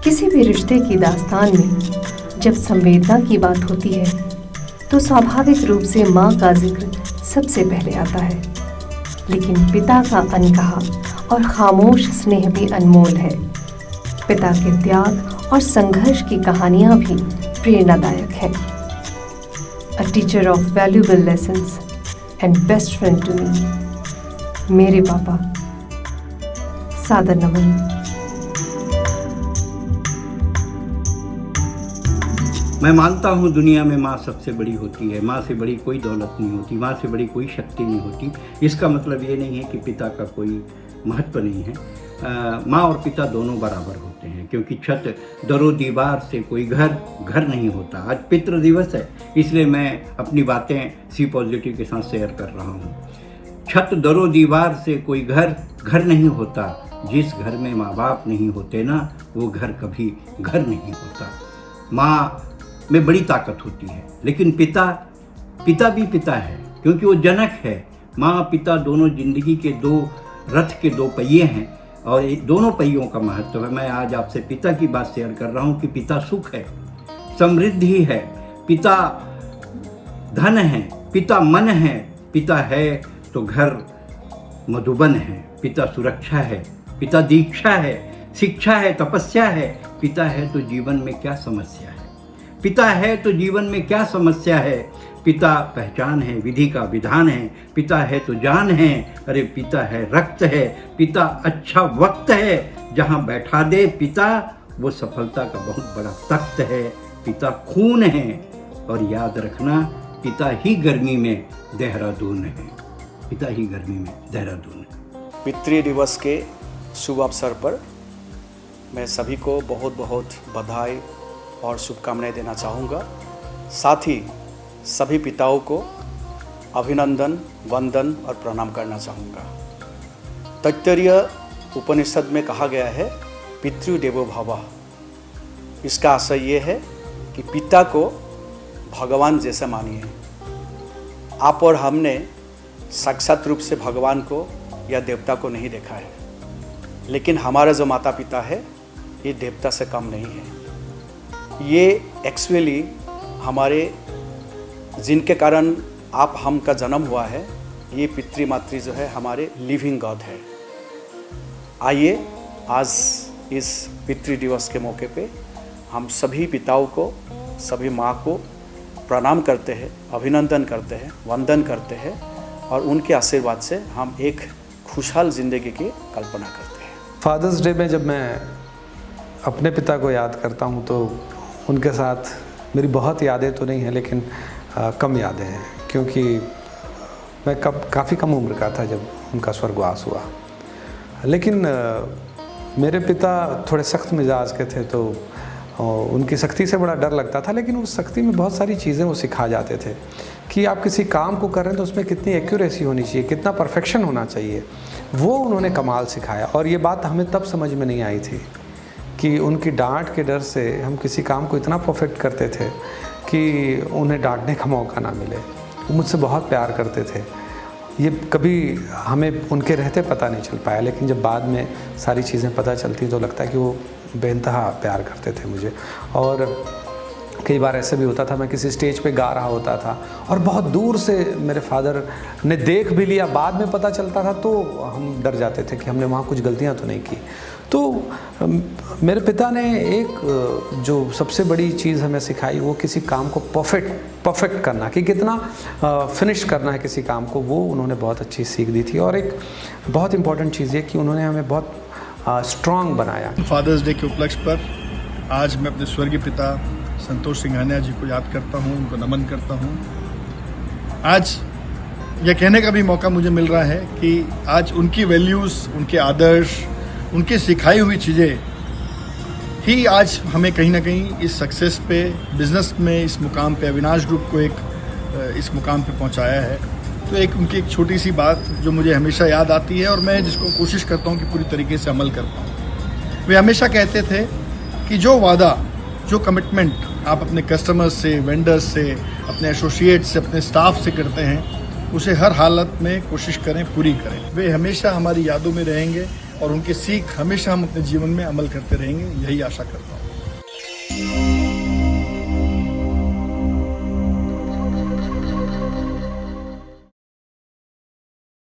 किसी भी रिश्ते की दास्तान में जब संवेदना की बात होती है तो स्वाभाविक रूप से माँ का जिक्र सबसे पहले आता है, लेकिन पिता का अनकहा और खामोश स्नेह भी अनमोल है। पिता के त्याग और संघर्ष की कहानियाँ भी प्रेरणादायक हैं। A teacher of valuable lessons and best friend to me, मेरे पापा। सादर नमन। मैं मानता हूँ दुनिया में माँ सबसे बड़ी होती है। माँ से बड़ी कोई दौलत नहीं होती, माँ से बड़ी कोई शक्ति नहीं होती। इसका मतलब ये नहीं है कि पिता का कोई महत्व नहीं है। माँ और पिता दोनों बराबर होते हैं, क्योंकि छत दरो दीवार से कोई घर नहीं होता। आज पितृ दिवस है, इसलिए मैं अपनी बातें सी पॉजिटिव के साथ शेयर कर रहा हूँ। छत दरो दीवार से कोई घर नहीं होता। जिस घर में माँ बाप नहीं होते ना, वो घर कभी घर नहीं होता। माँ में बड़ी ताकत होती है, लेकिन पिता भी पिता है, क्योंकि वो जनक है। माँ पिता दोनों जिंदगी के दो रथ के दो पहिए हैं, और दोनों पहियों का महत्व है। मैं आज आपसे पिता की बात शेयर कर रहा हूँ कि पिता सुख है, समृद्धि है, पिता धन है, पिता मन है, पिता है तो घर मधुबन है, पिता सुरक्षा है, पिता दीक्षा है, शिक्षा है, तपस्या है। पिता है तो जीवन में क्या समस्या है, पिता है तो जीवन में क्या समस्या है। पिता पहचान है, विधि का विधान है, पिता है तो जान है, अरे पिता है रक्त है, पिता अच्छा वक्त है, जहाँ बैठा दे पिता वो सफलता का बहुत बड़ा तख्त है। पिता खून है, और याद रखना पिता ही गर्मी में देहरादून है, पिता ही गर्मी में देहरादून है। पितृ दिवस के शुभ अवसर पर मैं सभी को बहुत बहुत बधाई और शुभकामनाएं देना चाहूँगा। साथ ही सभी पिताओं को अभिनंदन, वंदन और प्रणाम करना चाहूँगा। तैत्तरीय उपनिषद में कहा गया है पितृ देवो भवः। इसका आशय ये है कि पिता को भगवान जैसा मानिए। आप और हमने साक्षात रूप से भगवान को या देवता को नहीं देखा है, लेकिन हमारा जो माता पिता है ये देवता से कम नहीं है। ये एक्चुअली हमारे जिनके कारण आप हम का जन्म हुआ है, ये पितृमातृ जो है हमारे लिविंग गॉड है। आइए आज इस पितृ दिवस के मौके पे हम सभी पिताओं को, सभी माँ को प्रणाम करते हैं, अभिनंदन करते हैं, वंदन करते हैं, और उनके आशीर्वाद से हम एक खुशहाल ज़िंदगी की कल्पना करते हैं। फादर्स डे में जब मैं अपने पिता को याद करता हूँ तो उनके साथ मेरी बहुत यादें तो नहीं हैं, लेकिन कम यादें हैं, क्योंकि मैं काफ़ी कम उम्र का था जब उनका स्वर्गवास हुआ। लेकिन मेरे पिता थोड़े सख्त मिजाज के थे, तो उनकी सख्ती से बड़ा डर लगता था, लेकिन उस सख्ती में बहुत सारी चीज़ें वो सिखा जाते थे कि आप किसी काम को कर रहे हैं तो उसमें कितनी एक्यूरेसी होनी चाहिए, कितना परफेक्शन होना चाहिए। वो उन्होंने कमाल सिखाया, और ये बात हमें तब समझ में नहीं आई थी कि उनकी डांट के डर से हम किसी काम को इतना परफेक्ट करते थे कि उन्हें डांटने का मौका ना मिले। वो मुझसे बहुत प्यार करते थे। ये कभी हमें उनके रहते पता नहीं चल पाया, लेकिन जब बाद में सारी चीज़ें पता चलती तो लगता है कि वो बेइंतहा प्यार करते थे मुझे। और कई बार ऐसे भी होता था, मैं किसी स्टेज पे गा रहा होता था और बहुत दूर से मेरे फादर ने देख भी लिया, बाद में पता चलता था तो हम डर जाते थे कि हमने वहाँ कुछ गलतियाँ तो नहीं की। तो मेरे पिता ने एक जो सबसे बड़ी चीज़ हमें सिखाई, वो किसी काम को परफेक्ट करना, कि कितना फिनिश करना है किसी काम को, वो उन्होंने बहुत अच्छी सीख दी थी। और एक बहुत इम्पॉर्टेंट चीज़ ये कि उन्होंने हमें बहुत स्ट्रॉन्ग बनाया। फादर्स डे के उपलक्ष्य पर आज मैं अपने स्वर्गीय पिता संतोष सिंघानिया जी को याद करता हूँ, उनको नमन करता हूँ। आज यह कहने का भी मौका मुझे मिल रहा है कि आज उनकी वैल्यूज़, उनके आदर्श, उनकी सिखाई हुई चीज़ें ही आज हमें कहीं ना कहीं इस सक्सेस पे, बिज़नेस में इस मुकाम पे, अविनाश ग्रुप को इस मुकाम पे पहुंचाया है। तो एक उनकी एक छोटी सी बात जो मुझे हमेशा याद आती है और मैं जिसको कोशिश करता हूं कि पूरी तरीके से अमल कर पाऊँ। वे हमेशा कहते थे कि जो वादा, जो कमिटमेंट आप अपने कस्टमर्स से, वेंडर्स से, अपने एसोसिएट्स से, अपने स्टाफ से करते हैं, उसे हर हालत में कोशिश करें, पूरी करें। वे हमेशा हमारी यादों में रहेंगे और उनकी सीख हमेशा हम अपने जीवन में अमल करते रहेंगे, यही आशा करता हूँ।